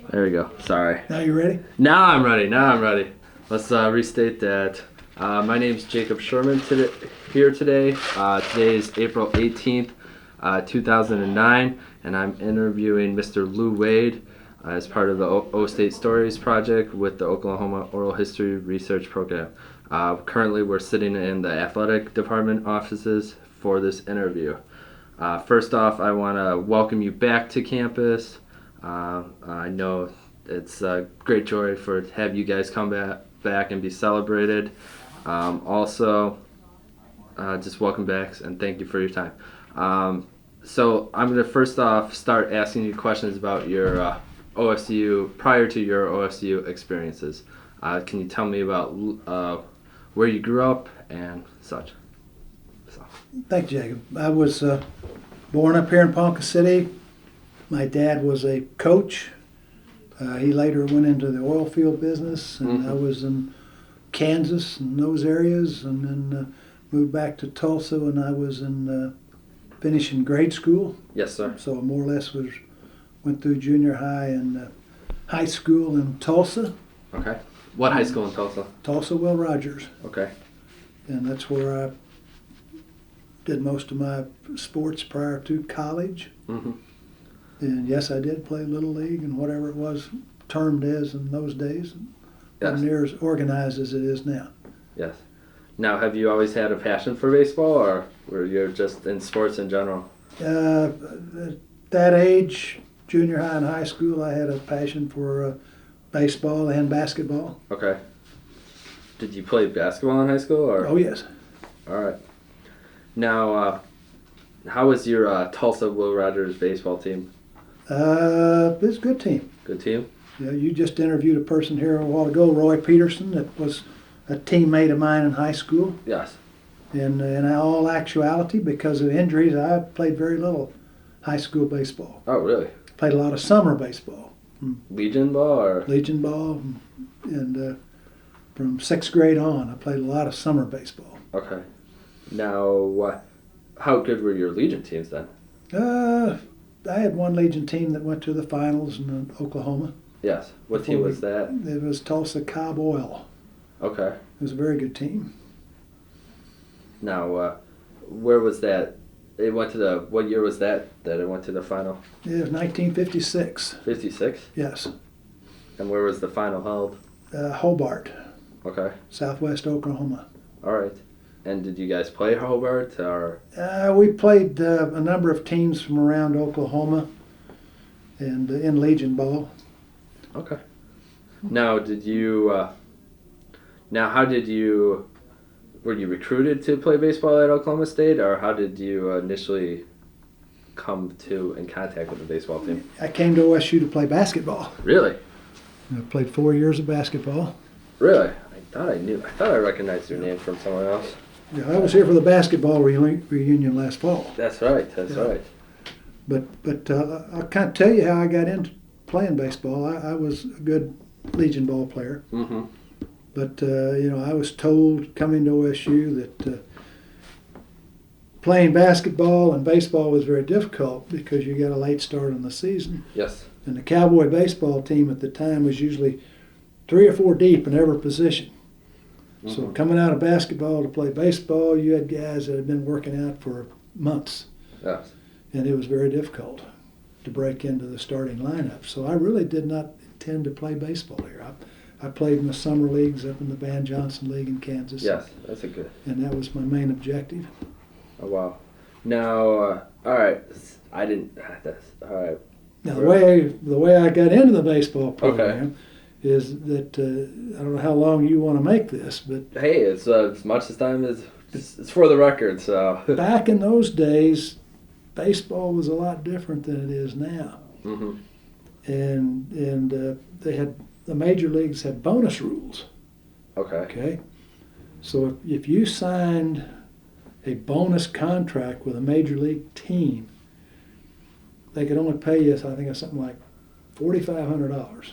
There we go. Sorry. Now you ready? Now I'm ready. Let's restate that. My name's Jacob Sherman here today. Today is April 18th, 2009, and I'm interviewing Mr. Lew Wade as part of the O State Stories project with the Oklahoma Oral History Research Program. Currently, we're sitting in the athletic department offices for this interview. First off, I want to welcome you back to campus. I know it's a great joy to have you guys come back and be celebrated. Also, just welcome back and thank you for your time. So I'm going to first off start asking you questions about your OSU, prior to your OSU experiences. Can you tell me about where you grew up and such? Thank you, Jacob. I was born up here in Ponca City. My dad was a coach. He later went into the oil field business, and I was in Kansas and those areas, and then moved back to Tulsa when I was in finishing grade school. Yes, sir. So more or less went through junior high and high school in Tulsa. Okay. What high school in Tulsa? Tulsa Will Rogers. Okay. And that's where I did most of my sports prior to college. Mm-hmm. And yes, I did play Little League and whatever it was termed as in those days. Yes. Not near as organized as it is now. Yes. Now, have you always had a passion for baseball, or were you just in sports in general? At that age, junior high and high school, I had a passion for baseball and basketball. Okay. Did you play basketball in high school? Or? Oh, yes. All right. Now, how was your Tulsa Will Rogers baseball team? It was a good team. Good team? Yeah, you just interviewed a person here a while ago, Roy Peterson, that was a teammate of mine in high school. Yes. And in all actuality, because of injuries, I played very little high school baseball. Oh, really? Played a lot of summer baseball. Legion ball or? Legion ball, and from 6th grade on, I played a lot of summer baseball. Okay. Now, how good were your Legion teams then? I had one Legion team that went to the finals in Oklahoma. Yes. What team was that? It was Tulsa Cobb Oil. Okay. It was a very good team. Now, where was that? It went to what year was that it went to the final? It was 1956. 56? Yes. And where was the final held? Hobart. Okay. Southwest Oklahoma. All right. And did you guys play Hobart or? We played a number of teams from around Oklahoma and in Legion ball. Okay. Now, were you recruited to play baseball at Oklahoma State, or how did you initially come in contact with the baseball team? I came to OSU to play basketball. Really? I played 4 years of basketball. Really? I thought I recognized your name from someone else. Yeah, I was here for the basketball reunion last fall. That's right. Right. But I'll kind of tell you how I got into playing baseball. I was a good Legion ball player. Mm-hmm. But, I was told coming to OSU that playing basketball and baseball was very difficult because you got a late start in the season. Yes. And the Cowboy baseball team at the time was usually 3 or 4 deep in every position. Mm-hmm. So coming out of basketball to play baseball, you had guys that had been working out for months. Yes. And it was very difficult to break into the starting lineup. So I really did not intend to play baseball here. I played in the summer leagues up in the Van Johnson League in Kansas. Yes, that's a good. And that was my main objective. Oh, wow. Now, all right. I didn't. That's all right. Now, the way I got into the baseball program is that I don't know how long you want to make this, but hey, it's as much as time as it's for the record. So back in those days, baseball was a lot different than it is now. Mm-hmm. And the major leagues had bonus rules. Okay. So if you signed a bonus contract with a major league team, they could only pay you, I think it's something like $4,500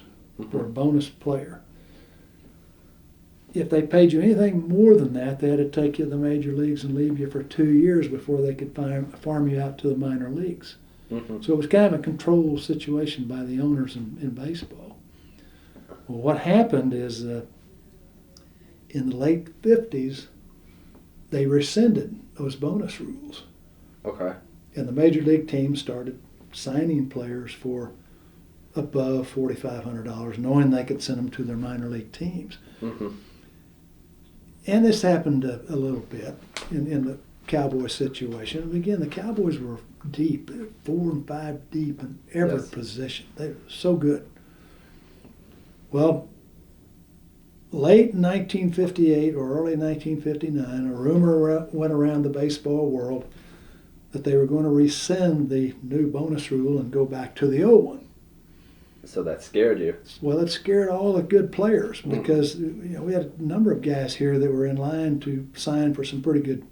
for a bonus player. If they paid you anything more than that, they had to take you to the major leagues and leave you for 2 years before they could farm you out to the minor leagues. Mm-hmm. So it was kind of a controlled situation by the owners in baseball. Well, what happened is in the late 50s, they rescinded those bonus rules. Okay. And the major league teams started signing players for above $4,500, knowing they could send them to their minor league teams. Mm-hmm. And this happened a little bit in the Cowboys situation. Again, the Cowboys were deep, 4 and 5 deep in every position. They were so good. Well, late in 1958 or early 1959, a rumor went around the baseball world that they were going to rescind the new bonus rule and go back to the old one. So that scared you? Well, it scared all the good players because we had a number of guys here that were in line to sign for some pretty good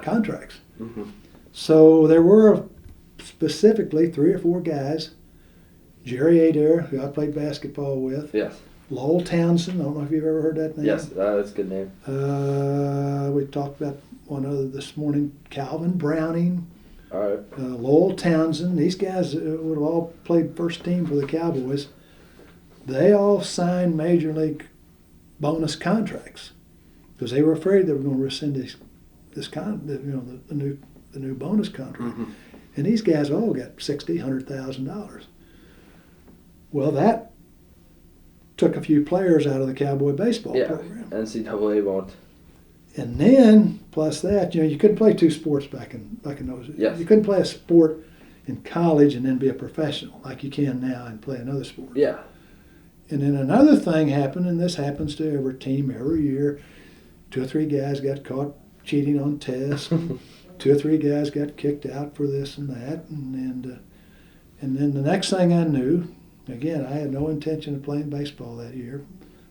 contracts. Mm-hmm. So there were specifically 3 or 4 guys. Jerry Adair, who I played basketball with. Yes. Lowell Townsend, I don't know if you've ever heard that name. Yes, that's a good name. We talked about one other this morning, Calvin Browning. All right. Lowell Townsend. These guys would have all played first team for the Cowboys. They all signed major league bonus contracts because they were afraid they were going to rescind the new bonus contract. Mm-hmm. And these guys all got $60,000-$100,000. Well, that took a few players out of the Cowboy baseball program. NCAA won't. And then, plus that, you couldn't play 2 sports back in those days. Yes. You couldn't play a sport in college and then be a professional like you can now and play another sport. Yeah. And then another thing happened, and this happens to every team every year. 2 or 3 guys got caught cheating on tests. 2 or 3 guys got kicked out for this and that. And then the next thing I knew, again, I had no intention of playing baseball that year.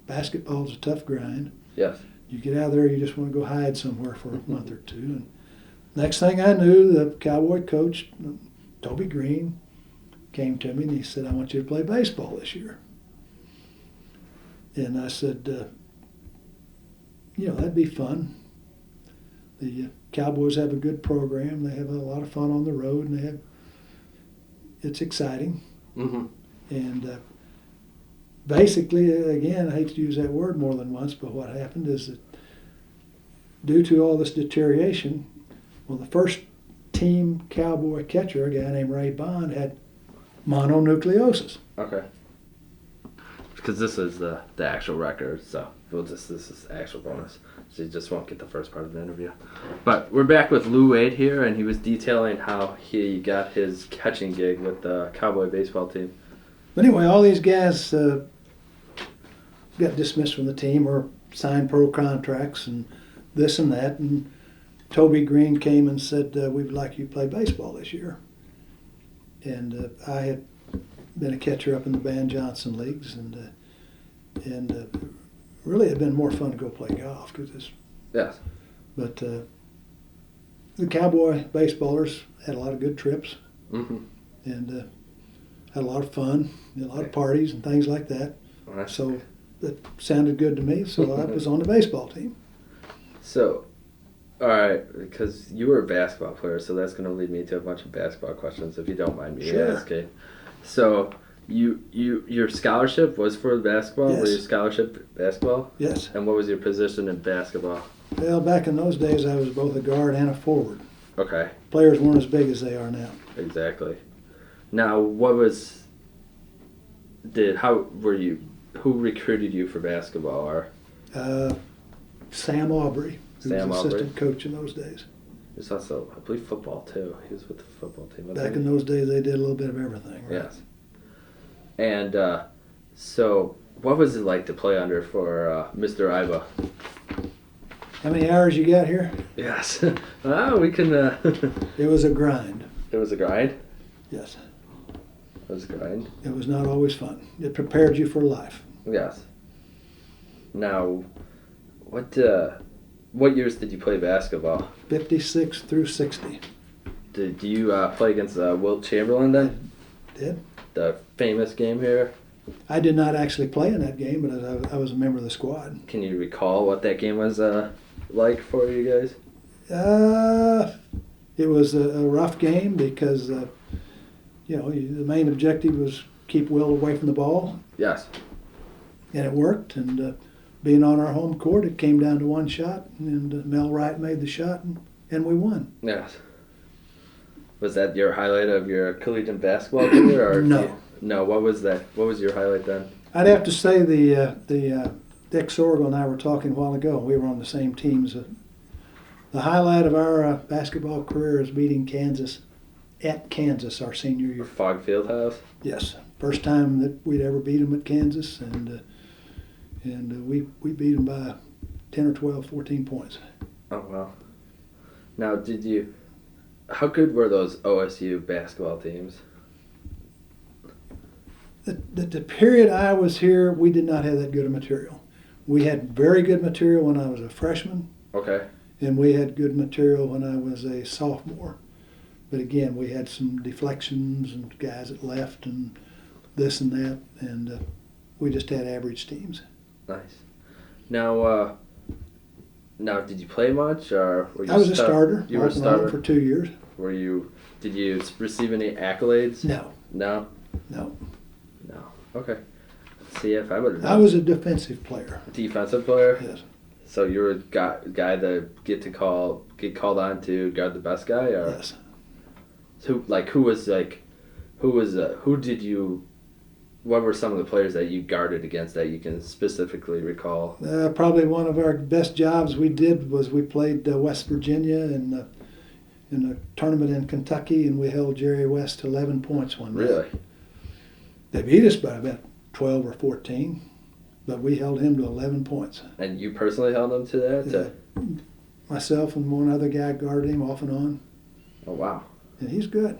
Basketball's a tough grind. Yes. You get out of there, you just want to go hide somewhere for a month or 2. And next thing I knew, the Cowboy coach, Toby Greene, came to me and he said, I want you to play baseball this year. And I said, that'd be fun. The Cowboys have a good program. They have a lot of fun on the road, and it's exciting. Mm-hmm. And basically, again, I hate to use that word more than once, but what happened is that due to all this deterioration, the first team Cowboy catcher, a guy named Ray Bond, had mononucleosis. Okay. Because this is the actual record, so this is actual bonus. So you just won't get the first part of the interview. But we're back with Lew Wade here, and he was detailing how he got his catching gig with the Cowboy baseball team. Anyway, all these guys got dismissed from the team or signed pro contracts and this and that. And Toby Greene came and said, we would like you to play baseball this year. And I had been a catcher up in the Van Johnson leagues, and really it had been more fun to go play golf. Yes. But the Cowboy baseballers had a lot of good trips. Mm-hmm. And had a lot of fun, a lot of parties and things like that. Right. So it sounded good to me, so I was on the baseball team. So, all right, because you were a basketball player, so that's going to lead me to a bunch of basketball questions, if you don't mind me asking. So, your scholarship was for basketball? Yes. Were your scholarship basketball? Yes. And what was your position in basketball? Well, back in those days, I was both a guard and a forward. Okay. Players weren't as big as they are now. Exactly. Now, who recruited you for basketball? Or Sam Aubrey, who Sam was Aubrey? assistant coach in those days. There's also, I believe, football too. He was with the football team. Back in those days, they did a little bit of everything. Right? Yes. And so, what was it like to play under for Mr. Iba? How many hours you got here? Yes. We can. It was a grind. It was a grind? Yes. It was a grind? It was not always fun. It prepared you for life. Yes. Now, what years did you play basketball? 56 through 60. Did you play against Wilt Chamberlain then? Did. The famous game here? I did not actually play in that game, but I was a member of the squad. Can you recall what that game was like for you guys? It was a rough game because, the main objective was keep Will away from the ball. Yes. and it worked. And being on our home court, it came down to one shot, and Mel Wright made the shot, and we won. Yes. Was that your highlight of your collegiate basketball career? Or No. No. What was that? What was your highlight then? I'd have to say the Dick Sorgel and I were talking a while ago. We were on the same teams. The highlight of our basketball career is beating Kansas at Kansas our senior year. Fog Fieldhouse? Yes, first time that we'd ever beat them at Kansas, and we beat them by 10 or 12, 14 points. Oh, wow. Now, how good were those OSU basketball teams? The period I was here, we did not have that good of material. We had very good material when I was a freshman. Okay. And we had good material when I was a sophomore. But again, we had some deflections and guys that left and this and that, and we just had average teams. Nice. Now, did you play much, or were you I was a starter. You were a starter for 2 years. Did you receive any accolades? No. No? No. No. Okay. Let's see if I would have I was a defensive player. Defensive player? Yes. So you were a guy that get called on to guard the best guy, or Yes. What were some of the players that you guarded against that you can specifically recall? Probably one of our best jobs we did was we played West Virginia in a tournament in Kentucky, and we held Jerry West to 11 points one night. Really? They beat us by about 12 or 14, but we held him to 11 points. And you personally held him to that? Yeah. Myself and one other guy guarded him off and on. Oh, wow. And he's good.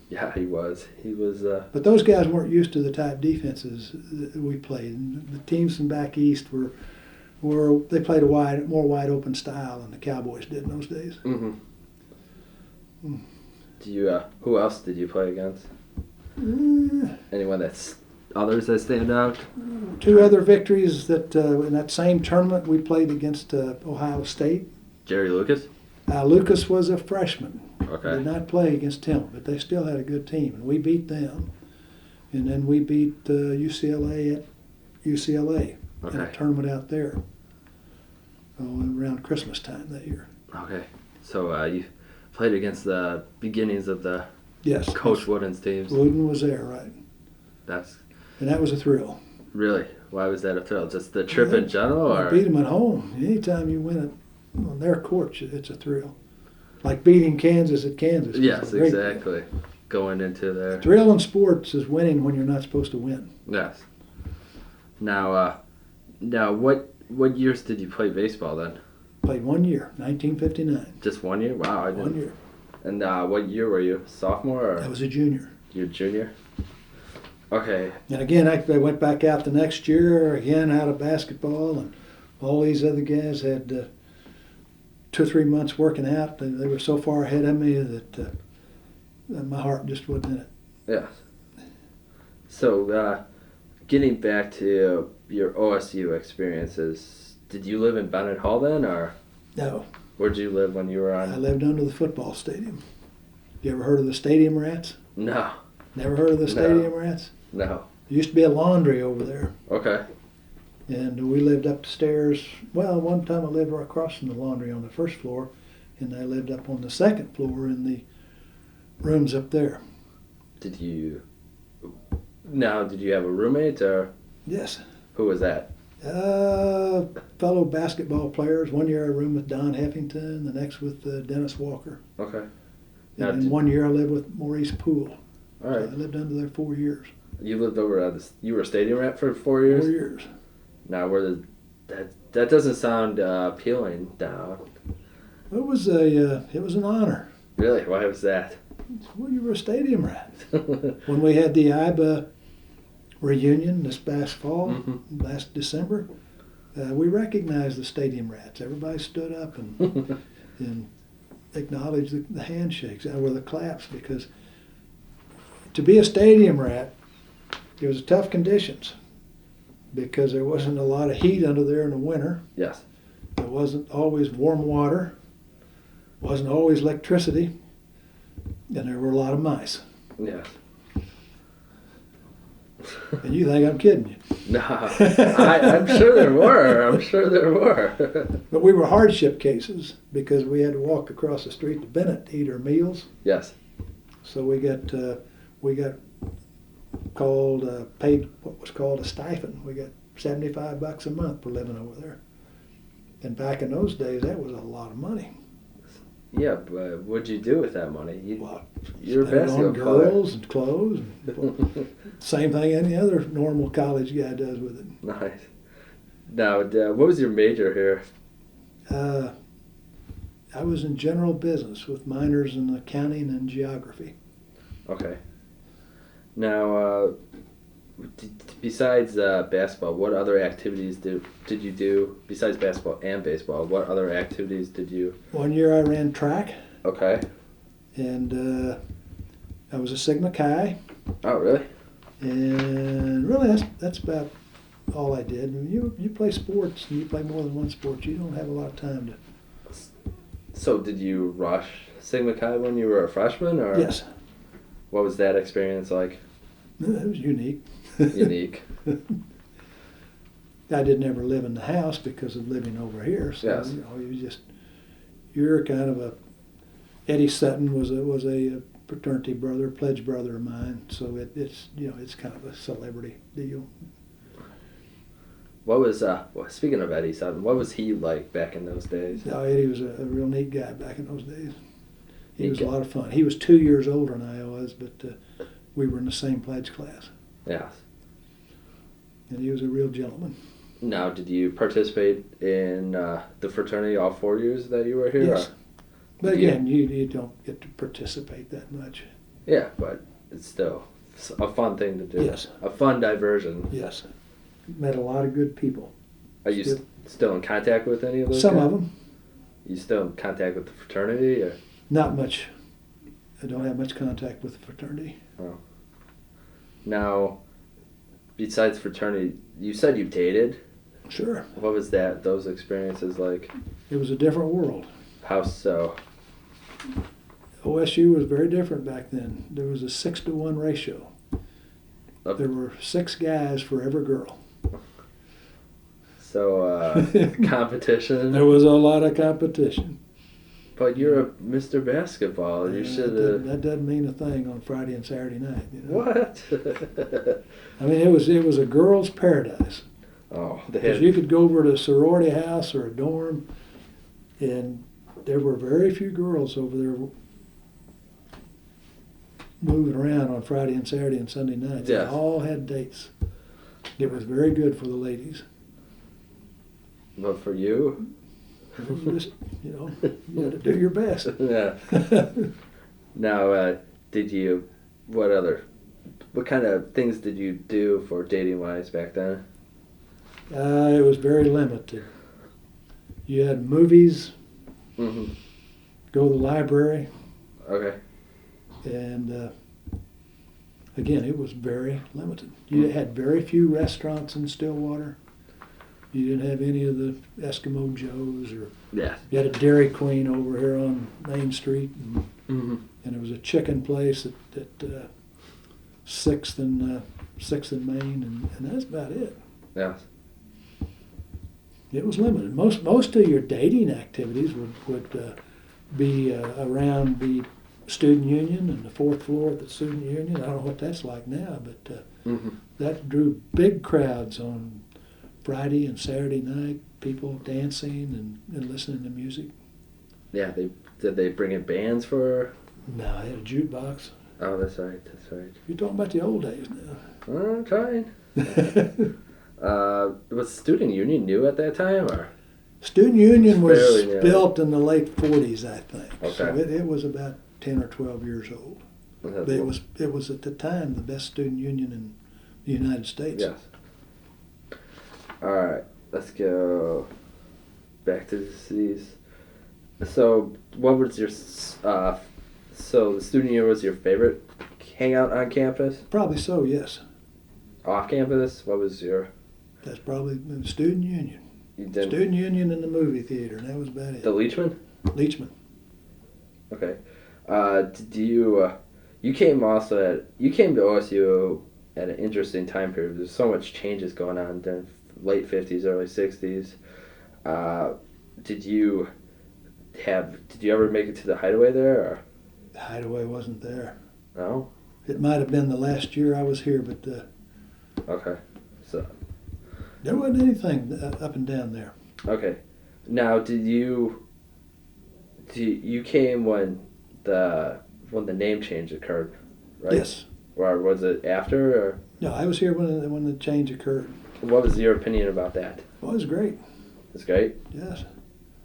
Yeah, he was. But those guys weren't used to the type defenses that we played. And the teams from back east they played a more wide open style than the Cowboys did in those days. Mm-hmm. Who else did you play against? Anyone others that stand out? 2 other victories that in that same tournament we played against Ohio State. Jerry Lucas? Lucas was a freshman. Okay. Did not play against him, but they still had a good team, and we beat them. And then we beat UCLA at UCLA in a tournament out there around Christmas time that year. Okay. So you played against the beginnings of the Coach Wooden's teams. Wooden was there, right. And that was a thrill. Really? Why was that a thrill? Just the trip in general? Or? Beat them at home. Anytime you win on their court, it's a thrill. Like beating Kansas at Kansas. Yes, exactly. Going into there. The thrill in sports is winning when you're not supposed to win. Yes. Now, what years did you play baseball then? Played 1 year, 1959. Just 1 year? Wow, I didn't. 1 year. And what year were you? Sophomore? Or? I was a junior. You're a junior? Okay. And again, I went back out the next year, again out of basketball, and all these other guys had 2 or 3 months working out. They were so far ahead of me that my heart just wasn't in it. Yeah. So, getting back to your OSU experiences, did you live in Bennett Hall then, or? No. Where'd you live when you were on? I lived under the football stadium. You ever heard of the Stadium Rats? No. Never heard of the Stadium Rats? No. There used to be a laundry over there. Okay. And we lived up the stairs. Well, one time I lived right across from the laundry on the first floor, and I lived up on the second floor in the rooms up there. Did you have a roommate, or? Yes. Who was that? Fellow basketball players. 1 year I roomed with Don Heffington, the next with Dennis Walker. Okay. And then 1 year I lived with Maurice Poole. All right. So I lived under there 4 years. You lived over at you were a stadium rat for 4 years? 4 years. Now, that doesn't sound appealing now. It was an honor. Really? Why was that? Well, you were a stadium rat. When we had the Iba reunion this past fall, last December, we recognized the stadium rats. Everybody stood up and acknowledged the handshakes or the claps, because to be a stadium rat, it was tough conditions because there wasn't a lot of heat under there in the winter. Yes. There wasn't always warm water, wasn't always electricity, and there were a lot of mice. Yes. And you think I'm kidding you. No, I'm sure there were. I'm sure there were. But we were hardship cases because we had to walk across the street to Bennett to eat our meals. Yes. So we got paid what was called a stipend. We got $75 a month for living over there. And back in those days, that was a lot of money. Yeah, but what'd you do with that money? You're a basketball on girls and clothes. And, same thing any other normal college guy does with it. Nice. Now, what was your major here? I was in general business with minors in accounting and geography. Okay. Now, besides basketball, what other activities did you do besides basketball and baseball? What other activities did you? One year I ran track. Okay. And I was a Sigma Chi. Oh, really? And really, that's about all I did. You play sports, and you play more than one sport. You don't have a lot of time to. So, did you rush Sigma Chi when you were a freshman, or? Yes. What was that experience like? It was unique. Unique. I didn't ever live in the house because of living over here. So yes. You're kind of a. Eddie Sutton was a fraternity brother, pledge brother of mine. So it's kind of a celebrity deal. What was speaking of Eddie Sutton, what was he like back in those days? No, Eddie was a real neat guy back in those days. He was a lot of fun. He was 2 years older than I was, but we were in the same pledge class. Yes. And he was a real gentleman. Now, did you participate in the fraternity all 4 years that you were here? Yes. But again, you don't get to participate that much. Yeah, but it's still a fun thing to do. Yes. A fun diversion. Yes. Met a lot of good people. Are you still in contact with any of those Some guys? of them. You still in contact with the fraternity? Or? Not much. I don't have much contact with the fraternity. Oh. Now, besides fraternity, you said you dated? Sure. What was those experiences like? It was a different world. How so? OSU was very different back then. There was a 6-to-1 ratio. Okay. There were 6 guys for every girl. So, competition? There was a lot of competition. But you're a Mr. Basketball. You should have... That doesn't mean a thing on Friday and Saturday night. You know? What? I mean, it was a girl's paradise. Oh, Because you could go over to a sorority house or a dorm, and there were very few girls over there moving around on Friday and Saturday and Sunday nights. Yes. They all had dates. It was very good for the ladies. But for you? Just, you had to do your best. Yeah. Now, what kind of things did you do for dating-wise back then? It was very limited. You had movies, Mm-hmm. go to the library, Okay. and again, it was very limited. You had very few restaurants in Stillwater. You didn't have any of the Eskimo Joes, or Yeah. you had a Dairy Queen over here on Main Street, and there was a chicken place at 6th and Main, and that's about it. Yes. It was limited. Most of your dating activities would be around the student union and the 4th floor of the student union. I don't know what that's like now, but that drew big crowds on Friday and Saturday night, people dancing and listening to music. Yeah, did they bring in bands for? No, they had a jukebox. Oh, that's right. You're talking about the old days now. I'm trying. Was student union new at that time, or? Student union was Fairly new. built in the late 40s, I think. Okay. So it was about 10 or 12 years old. But it was at the time the best student union in the United States. Yes. All right, let's go back to these. So, what was your so the student union was your favorite hangout on campus? Probably so, yes. Off campus, what was your? That's probably the student union. You did Student union and the movie theater, and that was about it. the Leachman? Leachman. Okay. Did you you came to OSU at an interesting time period. There's so much changes going on during late 50s, early 60s. Did you ever make it to the Hideaway there? Or? The Hideaway wasn't there. No? It might have been the last year I was here, but Okay. So there wasn't anything up and down there. okay. Now, you came when the name change occurred, right? Yes. Or was it after? Or No, I was here when the change occurred. what was your opinion about that? Well, it was great. It's great. Yes.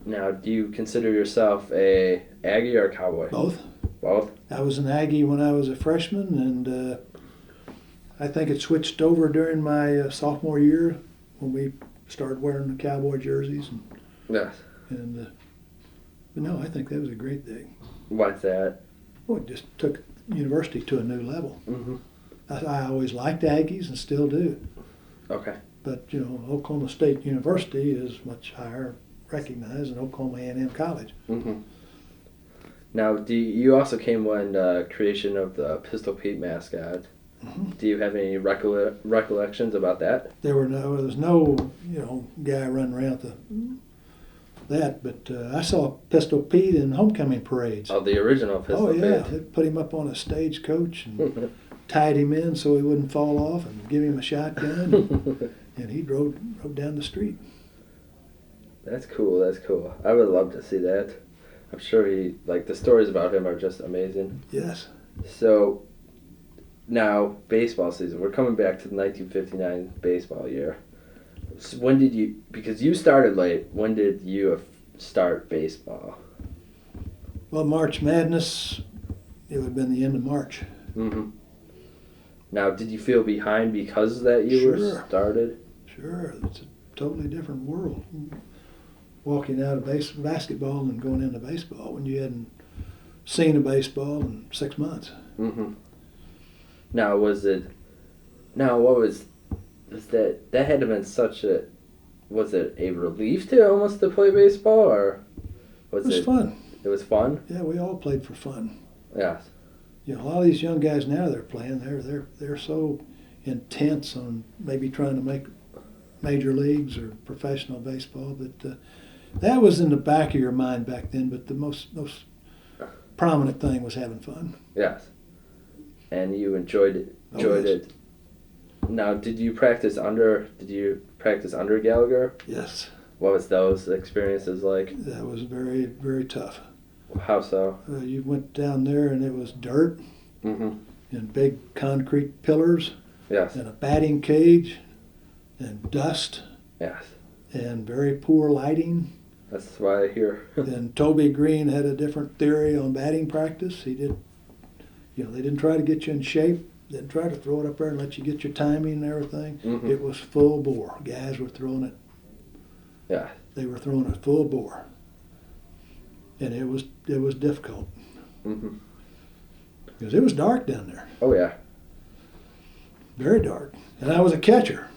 Now, do you consider yourself a Aggie or a Cowboy? Both. Both? I was an Aggie when I was a freshman, and I think it switched over during my sophomore year when we started wearing the Cowboy jerseys. Yes. But no, I think that was a great thing. What's that? Well, it just took university to a new level. Mm-hmm. I always liked Aggies and still do. Okay. But, Oklahoma State University is much higher recognized than Oklahoma A&M College. Mm-hmm. Now, you also came when the creation of the Pistol Pete mascot. Mm-hmm. Do you have any recollections about that? There was no guy running around but I saw Pistol Pete in homecoming parades. Oh, the original Pistol Pete. Oh yeah, they put him up on a stagecoach and tied him in so he wouldn't fall off, and give him a shotgun, and he rode down the street. That's cool. That's cool. I would love to see that. I'm sure the stories about him are just amazing. Yes. So now baseball season. We're coming back to the 1959 baseball year. So when did you? Because you started late. When did you start baseball? Well, March Madness, it would have been the end of March. Mm-hmm. Now, did you feel behind because that you were started? Sure. It's a totally different world. Walking out of basketball and going into baseball when you hadn't seen a baseball in 6 months. Mm-hmm. Now, what was that had to have been was it a relief to play baseball, or was it? It was fun. It was fun? Yeah, we all played for fun. Yes. A lot of these young guys now they're playing, they're so intense on maybe trying to make major leagues or professional baseball, but that was in the back of your mind back then, but the most prominent thing was having fun. Yes. And you enjoyed it. It. Now, did you practice under Gallagher? Yes. What was those experiences like? That was very, very tough. How so? You went down there and it was dirt, mm-hmm. and big concrete pillars, yes. and a batting cage, and dust, yes. and very poor lighting. That's why I hear. And Toby Greene had a different theory on batting practice. He did, they didn't try to get you in shape. They didn't try to throw it up there and let you get your timing and everything. Mm-hmm. It was full bore. Guys were throwing it. Yeah. They were throwing it full bore. And it was difficult. Mm-hmm. Because it was dark down there. Oh yeah. Very dark. And I was a catcher.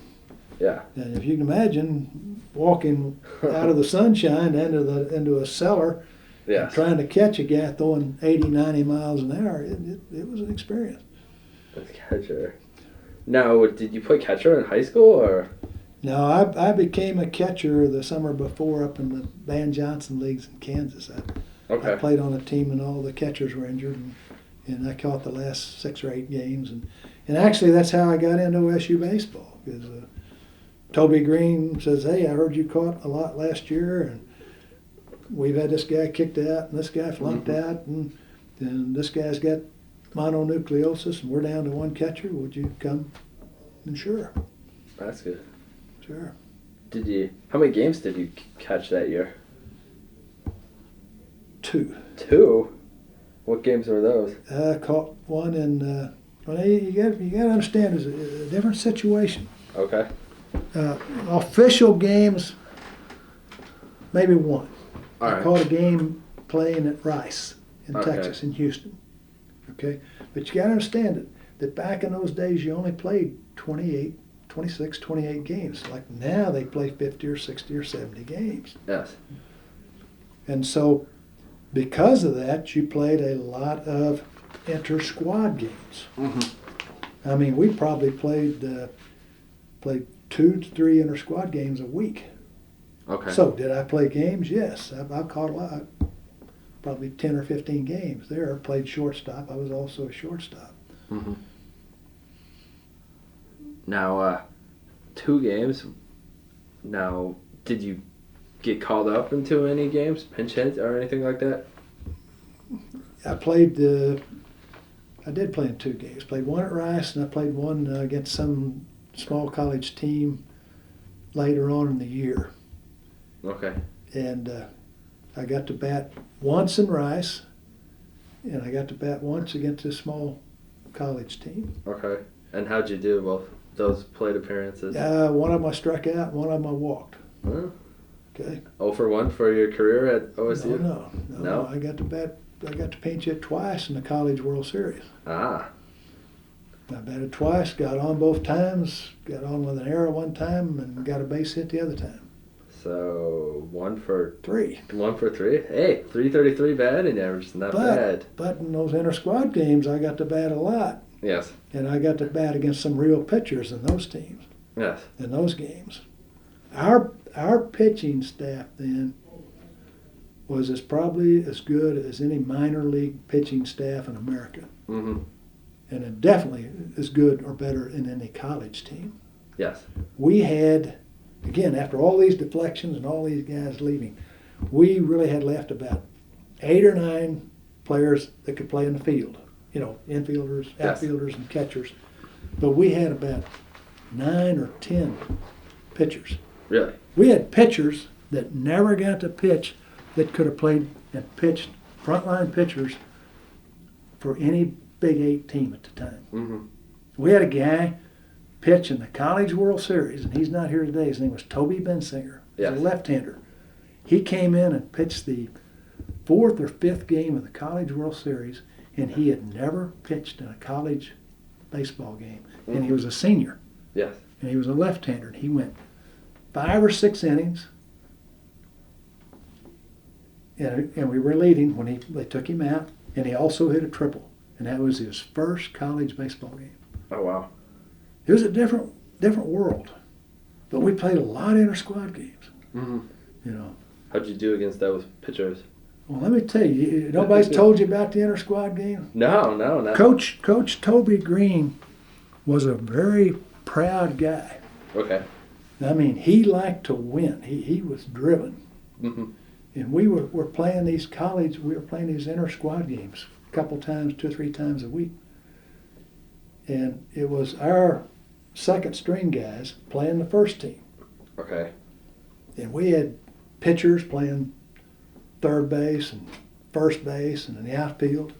Yeah. And if you can imagine walking out of the sunshine into a cellar, yes. and trying to catch a guy throwing 80, 90 miles an hour, it was an experience. As catcher. Now, did you play catcher in high school, or? No, I became a catcher the summer before up in the Van Johnson leagues in Kansas. I played on a team and all the catchers were injured, and I caught the last 6 or 8 games. And actually that's how I got into OSU baseball, because Toby Greene says, hey, I heard you caught a lot last year, and we've had this guy kicked out and this guy flunked mm-hmm. out, and this guy's got mononucleosis and we're down to 1 catcher. Would you come? And sure. That's good. Sure. How many games did you catch that year? 2. 2? What games were those? I caught one in, you got to understand, it's a different situation. Okay. Official games, maybe 1. All right. I caught a game playing at Rice in Okay. Texas, in Houston. Okay? But you got to understand that back in those days you only played 26, 28 games. Like now they play 50 or 60 or 70 games. Yes. And so because of that, you played a lot of inter-squad games. Mm-hmm. I mean, we probably played 2 to 3 inter-squad games a week. Okay. So did I play games? Yes, I caught a lot. Probably 10 or 15 games there. I played shortstop. I was also a shortstop. Mm-hmm. Now, 2 games. Now, did you get called up into any games, pinch hits or anything like that? I did play in 2 games. Played one at Rice, and I played one against some small college team later on in the year. Okay. And I got to bat once in Rice, and I got to bat once against a small college team. Okay. And how'd you do both those plate appearances? One of them I struck out, one of them I walked. Huh? Okay. 0 for 1 for your career at OSU? No. I got to pinch hit twice in the College World Series. Ah. I batted twice, got on both times, got on with an error one time, and got a base hit the other time. So 1 for 3. 1 for 3. Hey, 333 batting average, not bad. But in those inter-squad games, I got to bat a lot. Yes. And I got to bat against some real pitchers in those teams. Yes. In those games. Our pitching staff then was probably as good as any minor league pitching staff in America. Mm-hmm. And it definitely as good or better than any college team. Yes. We had, again, after all these deflections and all these guys leaving, we really had left about 8 or 9 players that could play in the field. You know, infielders, outfielders, and catchers. But we had about 9 or 10 pitchers. Really? We had pitchers that never got to pitch that could have played and pitched frontline pitchers for any Big 8 team at the time. Mm-hmm. We had a guy pitch in the College World Series, and he's not here today. His name was Toby Bensinger. He's a left-hander. He came in and pitched the 4th or 5th game of the College World Series, and he had never pitched in a college baseball game. Mm-hmm. And he was a senior. Yes. And he was a left-hander. And he went 5 or 6 innings, and we were leading when they took him out, and he also hit a triple. And that was his first college baseball game. Oh, wow. It was a different world. But we played a lot of inter-squad games. Mm-hmm. You know. How'd you do against those pitchers? Well, let me tell you, nobody's told you about the inter-squad game? No, not. Coach Toby Greene was a very proud guy. Okay. I mean, he liked to win. He was driven. Mm-hmm. And we were playing these inter-squad games a couple times, 2 or 3 times a week. And it was our second string guys playing the first team. Okay. And we had pitchers playing third base and first base and in the outfield.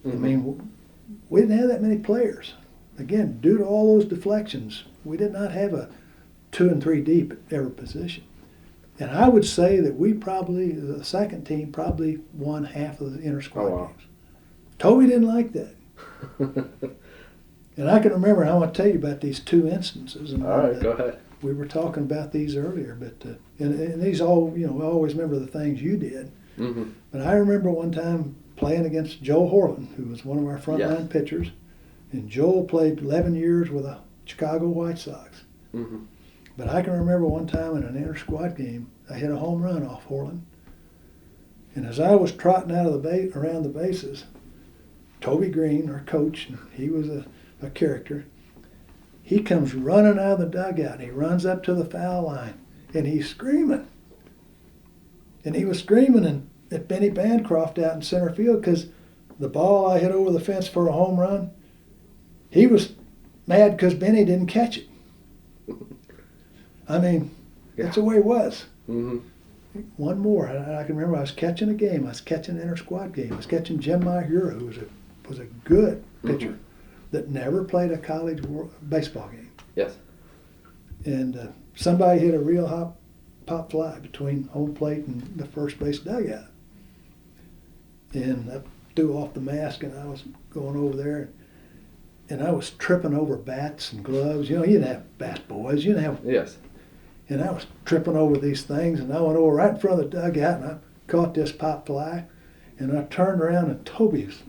Mm-hmm. I mean, we didn't have that many players. Again, due to all those deflections, we did not have a 2 and 3 deep at every position. And I would say that the second team probably won half of the inter-squad games. Toby didn't like that. And I can remember, I want to tell you about these 2 instances. And, all right, go ahead. We were talking about these earlier, but and these all, I always remember the things you did. Mm-hmm. But I remember one time playing against Joe Horland, who was one of our frontline pitchers. And Joel played 11 years with the Chicago White Sox. Mm-hmm. But I can remember one time in an inter-squad game, I hit a home run off Horland. And as I was trotting out of around the bases, Toby Greene, our coach, he was a character, he comes running out of the dugout, and he runs up to the foul line, and he's screaming. And he was screaming at Benny Bancroft out in center field because the ball I hit over the fence for a home run, he was mad because Benny didn't catch it. I mean, that's the way it was. Mm-hmm. One more. I can remember I was catching a game. I was catching an inter-squad game. I was catching Jim Mahura, who was a good pitcher that never played a college baseball game. Yes. And somebody hit a real pop fly between home plate and the first base dugout. And I threw off the mask, and I was going over there, and I was tripping over bats and gloves. You didn't have bat boys. You didn't have. Yes. And I was tripping over these things, and I went over right in front of the dugout, and I caught this pop fly, and I turned around, and Toby's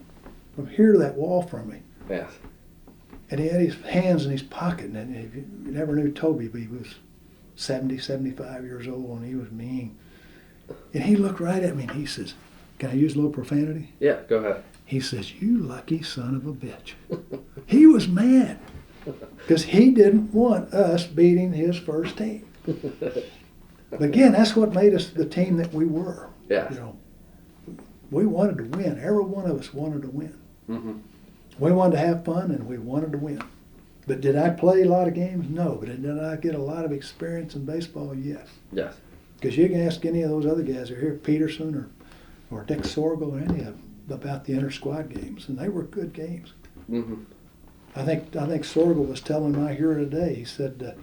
from here to that wall from me. Yes. And he had his hands in his pocket, and you never knew Toby, but he was 70, 75 years old, and he was mean. And he looked right at me, and he says, can I use a little profanity? Yeah, go ahead. He says, you lucky son of a bitch. He was mad because he didn't want us beating his first team. But again, that's what made us the team that we were. Yeah. You know, we wanted to win. Every one of us wanted to win. Mm-hmm. We wanted to have fun, and we wanted to win. But did I play a lot of games? No. But did I get a lot of experience in baseball? Yes. Yes. Because you can ask any of those other guys who are here, Peterson or Dick Sorgel or any of them, about the inter-squad games, and they were good games. Mm-hmm. I think Sorgel was telling my hero today. He said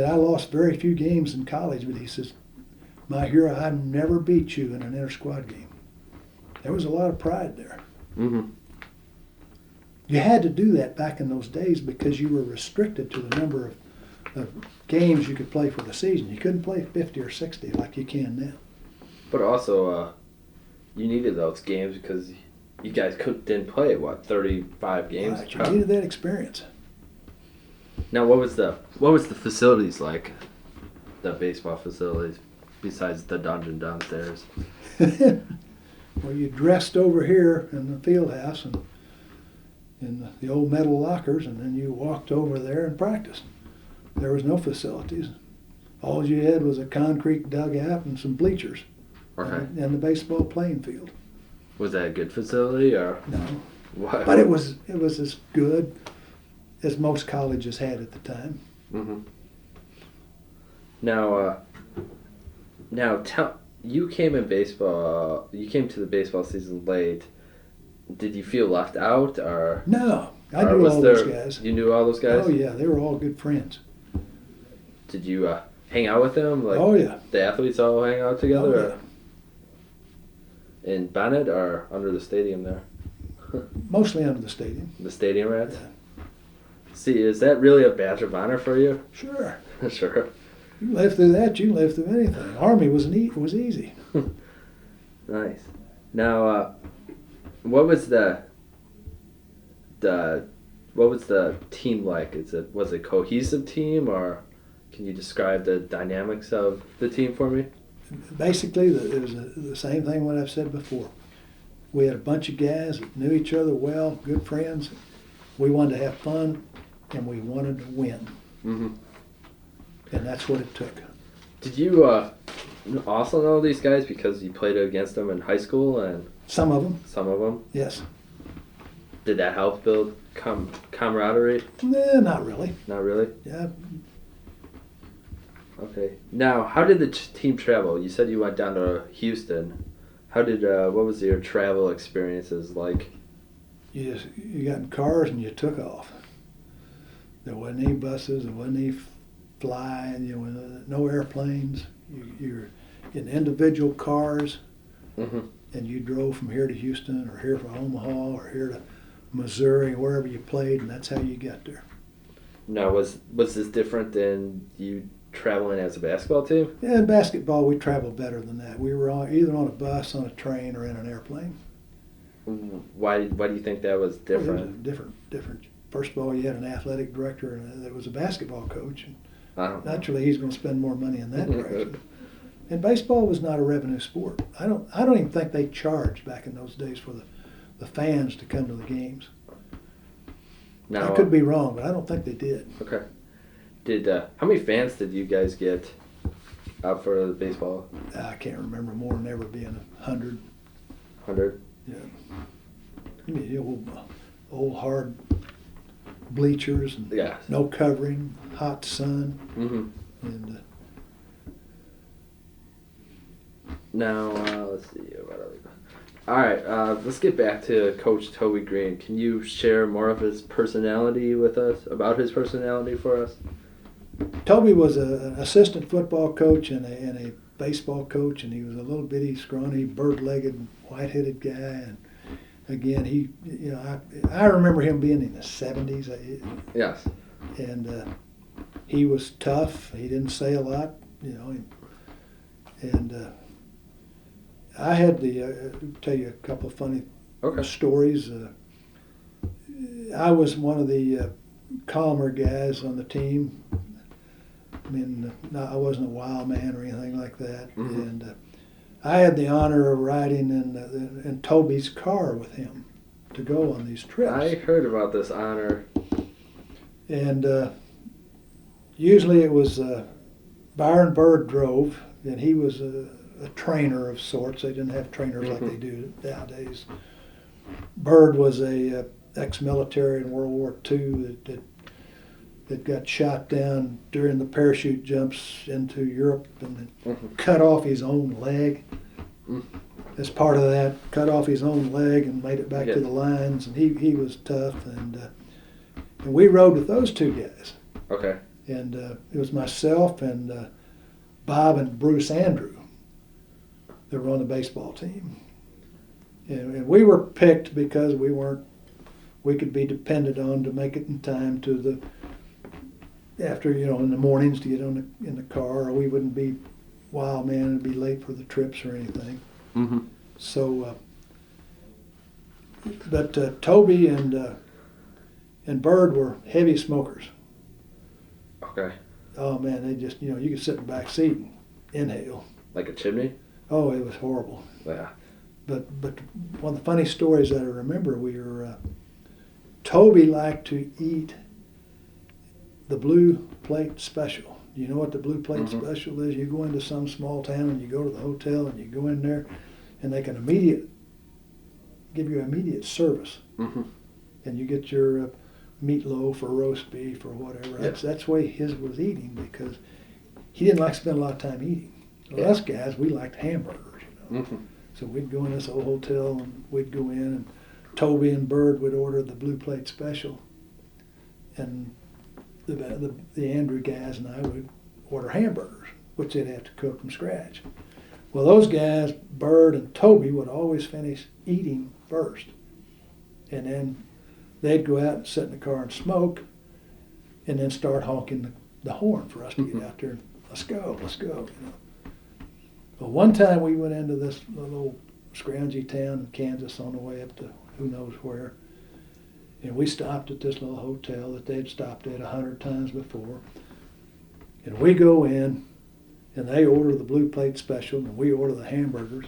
I lost very few games in college, but he says, my hero, I never beat you in an inter-squad game. There was a lot of pride there. Mm-hmm. You had to do that back in those days because you were restricted to the number of games you could play for the season. You couldn't play 50 or 60 like you can now. But also, you needed those games because you guys didn't play, 35 games? Right, you needed that experience. Now, what was the facilities like, the baseball facilities, besides the dungeon downstairs? Well, you dressed over here in the field house and in the old metal lockers, and then you walked over there and practiced. There was no facilities. All you had was a concrete dugout and some bleachers. Okay. And the baseball playing field. Was that a good facility, or? No. What? But it was as good as most colleges had at the time. Mm-hmm. Now you came in baseball. You came to the baseball season late. Did you feel left out, or? No, I knew all those guys. You knew all those guys? Oh yeah, they were all good friends. Did you hang out with them? Like, oh yeah. The athletes all hang out together? Oh, yeah. In Bennett or under the stadium there? Mostly under the stadium. The stadium rats? Yeah. See, is that really a badge of honor for you? Sure. Sure. You live through that, you live through anything. Army was easy. Nice. Now, what was the team like? Was it a cohesive team, or can you describe the dynamics of the team for me? Basically, it was the same thing what I've said before. We had a bunch of guys that knew each other well, good friends. We wanted to have fun, and we wanted to win. Mm-hmm. And that's what it took. Did you also know these guys because you played against them in high school? And some of them. Some of them? Yes. Did that help build camaraderie? Nah, not really. Not really? Yeah. Okay. Now, how did the team travel? You said you went down to Houston. What was your travel experiences like? You got in cars and you took off. There wasn't any buses. There wasn't any flying. No airplanes. You're in individual cars, mm-hmm. and you drove from here to Houston, or here from Omaha, or here to Missouri, wherever you played, and that's how you got there. Now, was this different than you traveling as a basketball team? Yeah, in basketball, we traveled better than that. We were either on a bus, on a train, or in an airplane. Why do you think that was different? Well, it was different. First of all, you had an athletic director and there was a basketball coach. And naturally, he's going to spend more money in that direction. And baseball was not a revenue sport. I don't even think they charged back in those days for the fans to come to the games. Now, I could be wrong, but I don't think they did. Okay. How many fans did you guys get out for the baseball? I can't remember more than ever being 100. 100? Yeah. You mean, old hard bleachers and no covering, hot sun. Mm-hmm. And now, let's see. All right, let's get back to Coach Toby Greene. Can you share more of his personality with us, about his personality for us? Toby was an assistant football coach and a baseball coach, and he was a little bitty, scrawny, bird-legged, white-headed guy. And again, I remember him being in the 70s. Yes. And he was tough. He didn't say a lot, And I had to tell you a couple of funny stories. I was one of the calmer guys on the team. I mean, I wasn't a wild man or anything like that. Mm-hmm. And I had the honor of riding in Toby's car with him to go on these trips. I heard about this honor. And usually it was Byron Bird drove, and he was a trainer of sorts. They didn't have trainers like they do nowadays. Bird was a ex-military in World War II that got shot down during the parachute jumps into Europe and cut off his own leg. As part of that, cut off his own leg and made it back to the lines. And he was tough, and we rode with those two guys. Okay. And it was myself and Bob and Bruce Andrew that were on the baseball team. And we were picked because we could be depended on to make it in time to after, in the mornings to get in the car, or we wouldn't be wild man and be late for the trips or anything. Mm-hmm. So, but Toby and Bird were heavy smokers. Okay. Oh man, they just, you could sit in the back seat and inhale. Like a chimney? Oh, it was horrible. Yeah. But one of the funny stories that I remember, Toby liked to eat the blue plate special. Do you know what the blue plate special is? You go into some small town and you go to the hotel and you go in there and they can give you immediate service. Mm-hmm. And you get your meatloaf or roast beef or whatever. Yep. That's the way his was eating, because he didn't like to spend a lot of time eating. Well, us guys, we liked hamburgers, Mm-hmm. So we'd go in this old hotel and we'd go in, and Toby and Bird would order the blue plate special, and the Andrew guys and I would order hamburgers, which they'd have to cook from scratch. Well, those guys, Bird and Toby, would always finish eating first, and then they'd go out and sit in the car and smoke, and then start honking the horn for us to get out there and let's go. Well, one time we went into this little scroungy town in Kansas on the way up to who knows where, and we stopped at this little hotel that they'd stopped at 100 times before, and we go in, and they order the blue plate special, and we order the hamburgers.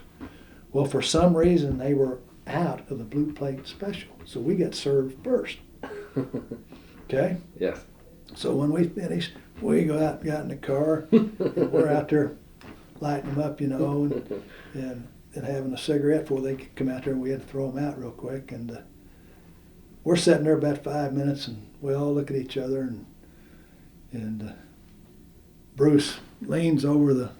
Well, for some reason, they were out of the blue plate special, so we got served first. Okay? Yes. So when we finished, we got in the car, and we're out there lighting them up, and having a cigarette before they could come out there, and we had to throw them out real quick. And we're sitting there about 5 minutes, and we all look at each other, and Bruce leans over the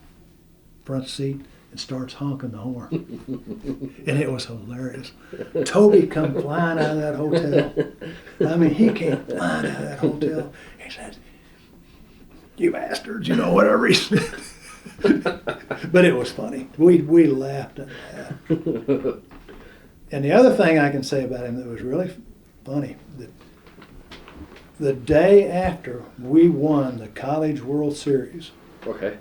front seat and starts honking the horn. And it was hilarious. Toby come flying out of that hotel. I mean, he came flying out of that hotel. He says, "You bastards," whatever he said. But it was funny. We laughed at that. And the other thing I can say about him that was really funny, that the day after we won the College World Series, Okay.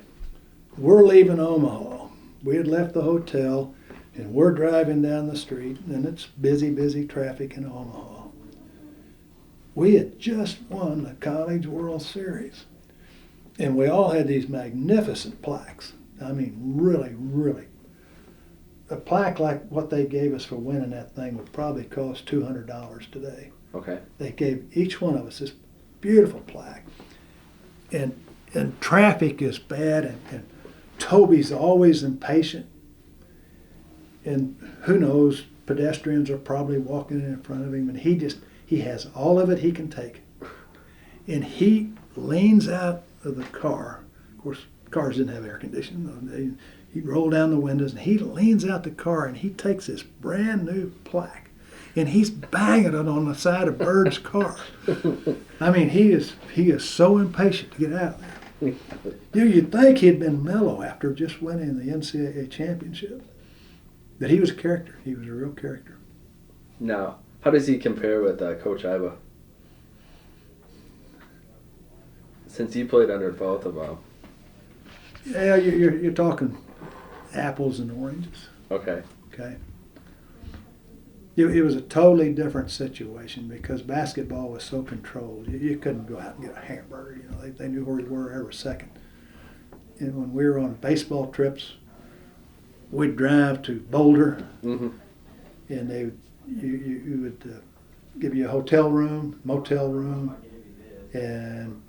we're leaving Omaha. We had left the hotel, and we're driving down the street, and it's busy traffic in Omaha. We had just won the College World Series, and we all had these magnificent plaques. I mean, really, really. A plaque like what they gave us for winning that thing would probably cost $200 today. Okay. They gave each one of us this beautiful plaque. And traffic is bad, and Toby's always impatient. And who knows, pedestrians are probably walking in front of him, and he has all of it he can take. And he leans out of the car. Of course, cars didn't have air conditioning. He'd roll down the windows, and he leans out the car, and he takes this brand new plaque, and he's banging it on the side of Bird's car. I mean, he is so impatient to get out there. You'd think he'd been mellow after just winning the NCAA championship. But he was a character. He was a real character. Now, how does he compare with Coach Iba? Since you played under both of them. Yeah, you're talking apples and oranges. Okay. Okay. It was a totally different situation because basketball was so controlled. You couldn't go out and get a hamburger. You know, they knew where you were every second. And when we were on baseball trips, we'd drive to Boulder, Mm-hmm. and you would give you a hotel room, motel room, and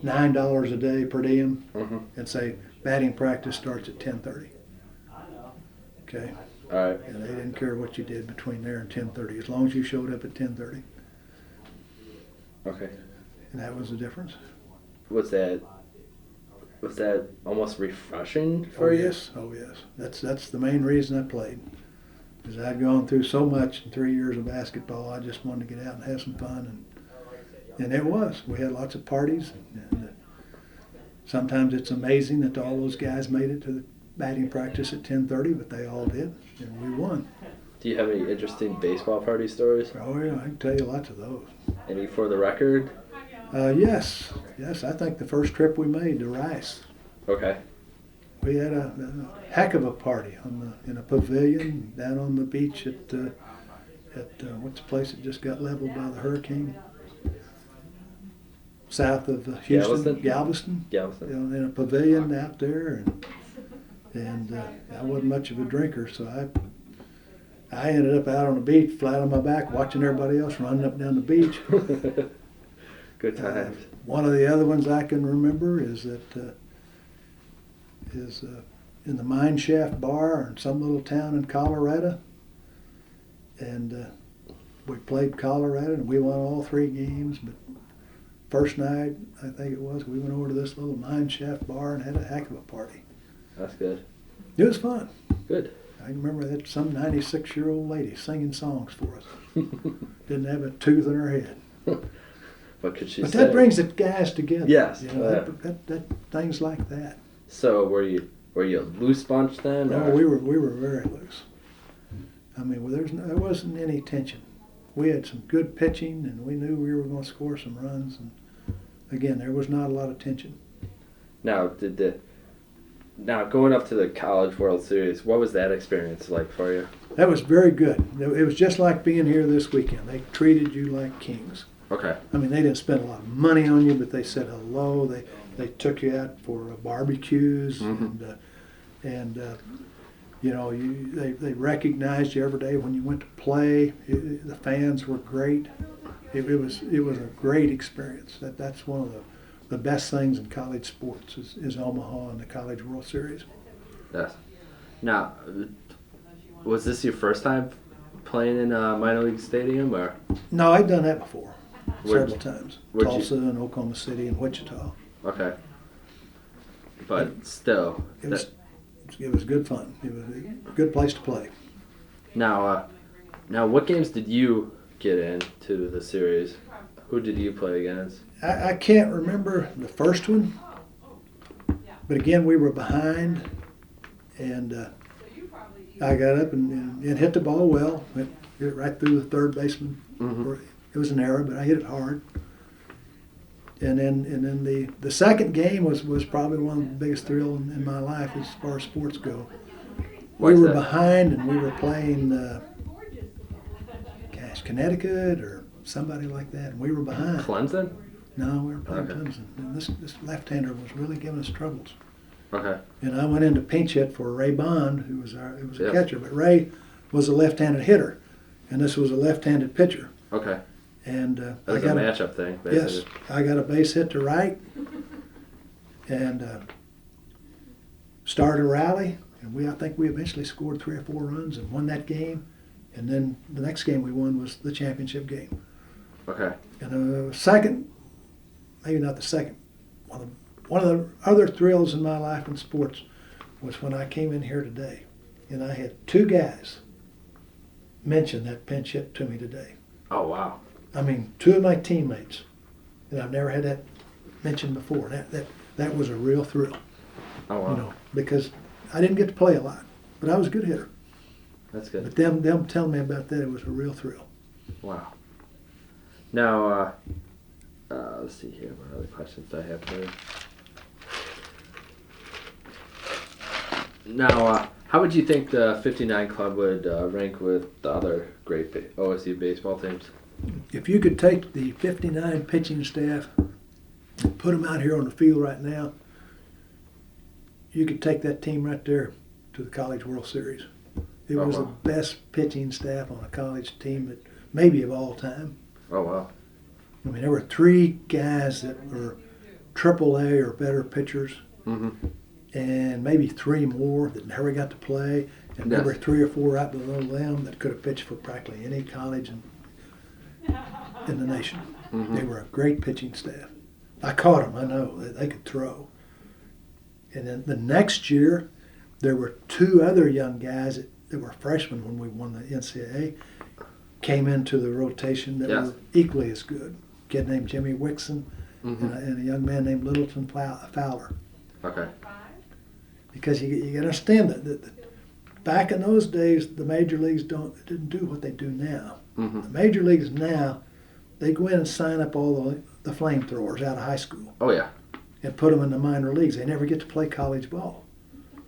$9 a day per diem, Mm-hmm. and say batting practice starts at 10:30. Okay. All right. And they didn't care what you did between there and 10:30, as long as you showed up at 10:30. Okay. And that was the difference. Was that almost refreshing for you? Yes. Oh yes. That's the main reason I played. Because I'd gone through so much in 3 years of basketball, I just wanted to get out and have some fun, and it was. We had lots of parties, and sometimes it's amazing that all those guys made it to the batting practice at 10:30, but they all did, and we won. Do you have any interesting baseball party stories? Oh yeah, I can tell you lots of those. Any for the record? Yes. I think the first trip we made to Rice, Okay. we had a heck of a party in a pavilion down on the beach at what's the place that just got leveled by the hurricane? South of Houston, Galveston. You know, in a pavilion out there, and I wasn't much of a drinker, so I ended up out on the beach, flat on my back, watching everybody else running up and down the beach. Good times. One of the other ones I can remember is in the Mine Shaft Bar in some little town in Colorado, and we played Colorado, and we won all 3 games, but first night, I think it was, we went over to this little Mine Shaft Bar and had a heck of a party. That's good. It was fun. Good. I remember that some 96-year-old lady singing songs for us. Didn't have a tooth in her head. What could she But say? that brings the guys together. Yes. You know, that things like that. So were you a loose bunch then? No, or? we were very loose. I mean, well, there wasn't any tension. We had some good pitching, and we knew we were going to score some runs. And again, there was not a lot of tension. Now, going up to the College World Series, what was that experience like for you? That was very good. It was just like being here this weekend. They treated you like kings. Okay. I mean, they didn't spend a lot of money on you, but they said hello. They took you out for barbecues, Mm-hmm. and you know, they recognized you every day when you went to play. The fans were great. It was a great experience. That's one of the best things in college sports is Omaha and the College World Series. Yes. Now, was this your first time playing in a minor league stadium, or? No, I'd done that before several Where'd times. where'd Tulsa and Oklahoma City and Wichita. Okay. But still, It was good fun. It was a good place to play. now what games did you get into the series? Who did you play against? I can't remember the first one, but again, we were behind, and I got up and hit the ball well. Hit it right through the third baseman. Mm-hmm. It was an error, but I hit it hard. And then the second game was probably one of the biggest thrills in my life as far as sports go. We were behind, and we were playing, Connecticut or somebody like that, and we were behind. Clemson? No, we were playing Okay. Clemson. And this left-hander was really giving us troubles. Okay. And I went in to pinch hit for Ray Bond, who was a Yes. catcher, but Ray was a left-handed hitter, and this was a left-handed pitcher. Okay. And That was a matchup thing, yes, basically. I got a base hit to right, and started a rally, and I think we eventually scored 3 or 4 runs and won that game. And then the next game we won was the championship game. Okay. And second, maybe not the second, one of the other thrills in my life in sports was when I came in here today, and I had 2 guys mention that pinch hit to me today. Oh, wow. I mean, 2 of my teammates, and I've never had that mentioned before. That was a real thrill. Oh, wow. You know, because I didn't get to play a lot, but I was a good hitter. That's good. But them telling me about that, it was a real thrill. Wow. Now, let's see here. What other questions do I have for you? Now, How would you think the 59 club would rank with the other great OSU baseball teams? If you could take the 59 pitching staff and put them out here on the field right now, you could take that team right there to the College World Series. It was the best pitching staff on a college team that maybe of all time. Oh, wow. I mean, there were 3 guys that were AAA or better pitchers, and maybe 3 more that never got to play, and there were 3 or 4 right below them that could have pitched for practically any college in the nation. They were a great pitching staff. I caught them. I know they could throw. And then the next year, there were 2 other young guys that were freshmen when we won the NCAA, came into the rotation that were equally as good. A kid named Jimmy Wixon and a young man named Littleton Fowler. Okay. Because you understand that back in those days, the major leagues didn't do what they do now. The major leagues now, they go in and sign up all the flamethrowers out of high school. Oh, yeah. And put them in the minor leagues. They never get to play college ball.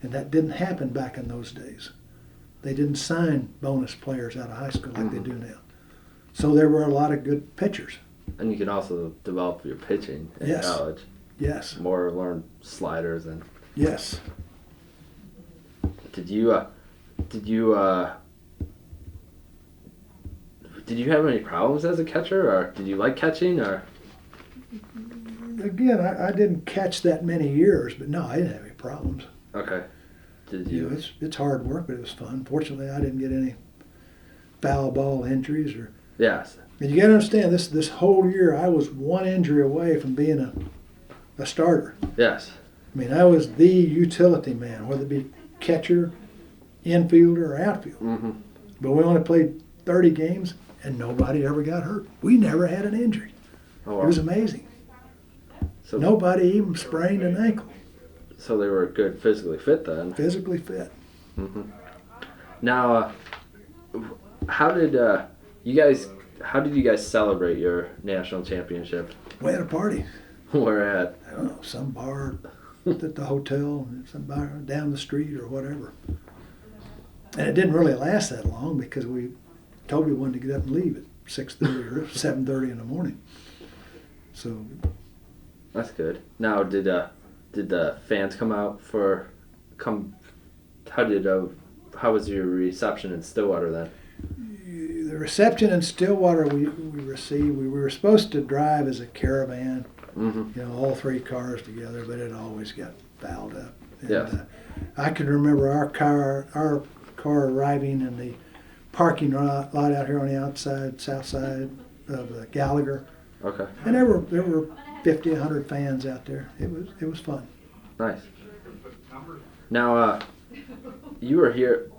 And that didn't happen back in those days. They didn't sign bonus players out of high school like they do now. So there were a lot of good pitchers. And you can also develop your pitching in college. Yes. More learn sliders and. Yes. Did you have any problems as a catcher, or did you like catching, or? Again, I didn't catch that many years, but no, I didn't have any problems. Okay. Did you? It's hard work, but it was fun. Fortunately, I didn't get any foul ball injuries or. Yes. And you got to understand, this whole year I was 1 injury away from being a starter. Yes. I mean, I was the utility man, whether it be catcher, infielder, or outfield. But we only played 30 games, and nobody ever got hurt. We never had an injury. Oh, wow. It was amazing. So nobody even sprained an ankle. So they were good physically fit then. Physically fit. Now, how did you guys celebrate your national championship? We had a party. Where at? I don't know, some bar at the hotel, some bar down the street or whatever. And it didn't really last that long because Toby wanted to get up and leave at 6:30 or 7:30 in the morning. So. That's good. Now, did the fans come out how was your reception in Stillwater then? The reception in Stillwater we received, we were supposed to drive as a caravan, all 3 cars together, but it always got fouled up. And, I can remember our car arriving in the parking lot out here on the south side of Gallagher. Okay. And there were 50, 100 fans out there. It was fun. Nice. Now, you were here.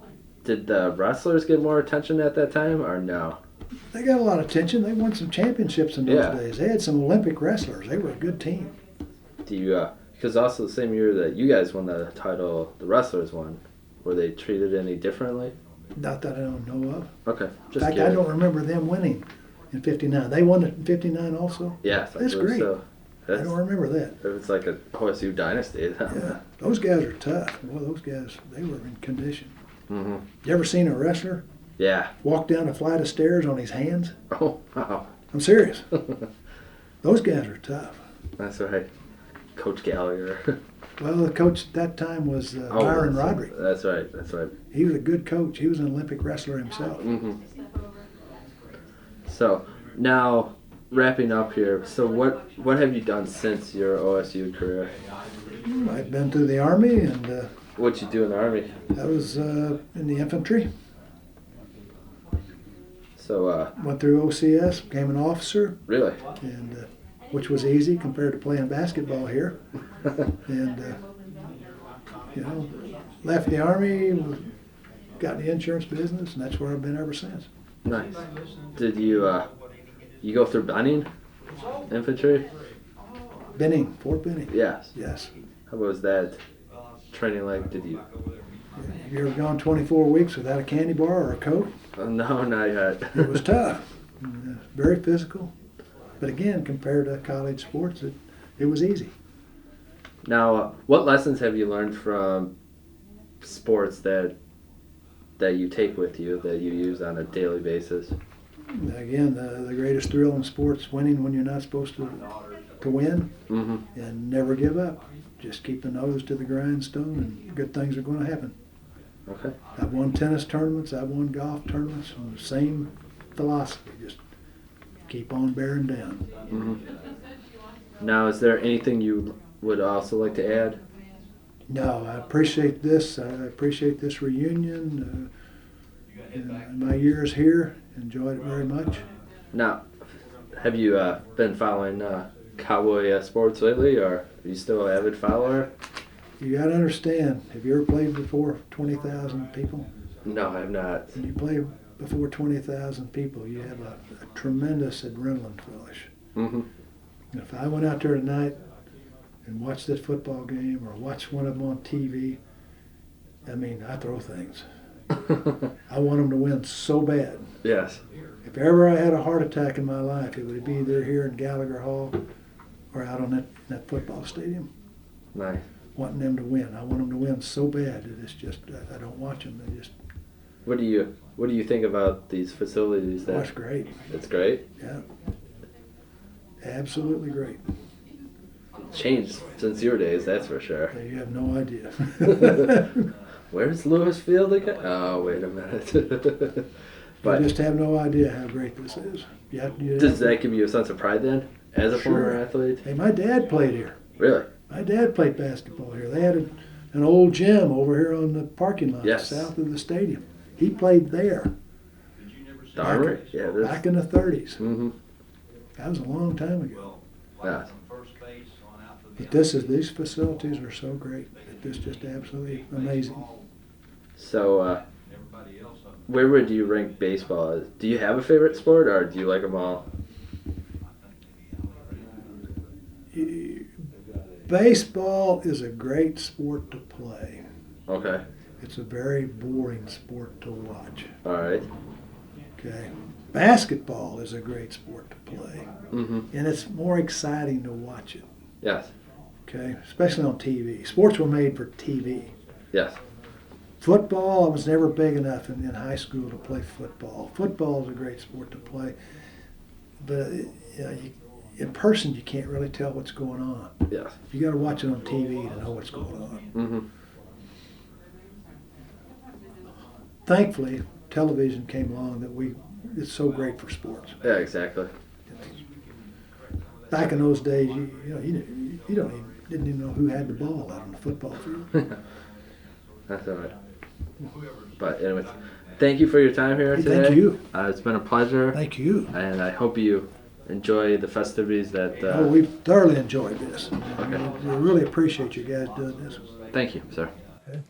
Did the wrestlers get more attention at that time, or no? They got a lot of attention. They won some championships in those days. They had some Olympic wrestlers. They were a good team. Do you? Because also the same year that you guys won the title, the wrestlers won. Were they treated any differently? Not that I don't know of. Okay. In fact, I don't remember them winning in '59. They won it in '59 also? Yes. That's great. So. I don't remember that. It's like a OSU dynasty. Yeah. Those guys are tough. Well, those guys, they were in condition. You ever seen a wrestler? Yeah. Walk down a flight of stairs on his hands? Oh, wow. I'm serious. Those guys are tough. That's right. Coach Gallagher. Well, the coach at that time was Byron Roderick. That's right. He was a good coach. He was an Olympic wrestler himself. So, now, wrapping up here, so what have you done since your OSU career? I've been through the Army, and what'd you do in the Army? I was in the infantry. So went through OCS, became an officer. Really? And which was easy compared to playing basketball here. And left the Army, got in the insurance business, and that's where I've been ever since. Nice. Did you you go through Benning infantry? Benning, Fort Benning. Yes. Yes. How was that training like? Did you? Have you ever gone 24 weeks without a candy bar or a Coke? No, not yet. It was tough. Very physical. But again, compared to college sports, it was easy. Now, what lessons have you learned from sports that you take with you, that you use on a daily basis? Again, the greatest thrill in sports, winning when you're not supposed to win, and never give up. Just keep the nose to the grindstone, and good things are going to happen. Okay. I've won tennis tournaments, I've won golf tournaments, and the same philosophy, just keep on bearing down. Now, is there anything you would also like to add? No, I appreciate this. I appreciate this reunion. In my years here, enjoyed it very much. Now, have you been following Cowboy sports lately, or are you still an avid follower? You got to understand, have you ever played before 20,000 people? No, I have not. When you play before 20,000 people, you have a tremendous adrenaline flush. If I went out there tonight and watched this football game or watched one of them on TV, I mean, I throw things. I want them to win so bad. Yes. If ever I had a heart attack in my life, it would be either here in Gallagher Hall or out on that football stadium. Nice. Wanting them to win. I want them to win so bad that it's just, I don't watch them. They just. What do you think about these facilities? Oh, it's great. It's great? Yeah. Absolutely great. Changed since your days, that's for sure. You have no idea. Where's Lewis Field again? Oh, wait a minute. But you just have no idea how great this is. Does that give you a sense of pride then, as a former athlete? Hey, my dad played here. Really? My dad played basketball here. They had an old gym over here on the parking lot south of the stadium. He played there. Darn. Back in the 30s. That was a long time ago. Yeah. But these facilities are so great. It's just absolutely amazing. So, where would you rank baseball? Do you have a favorite sport, or do you like them all? Baseball is a great sport to play. Okay. It's a very boring sport to watch. All right. Okay. Basketball is a great sport to play. And it's more exciting to watch it. Yes. Okay. Especially on TV. Sports were made for TV. Yes. Football, I was never big enough in high school to play football. Football is a great sport to play. But in person, you can't really tell what's going on. Yes. You got to watch it on TV to know what's going on. Thankfully, television came along that it's so great for sports. Yeah, exactly. Back in those days, you didn't even know who had the ball out on the football field. That's all right. But anyways, thank you for your time here today. Thank you. It's been a pleasure. Thank you. And I hope you enjoy the festivities that... we've thoroughly enjoyed this. Okay. We really appreciate you guys doing this. Thank you, sir.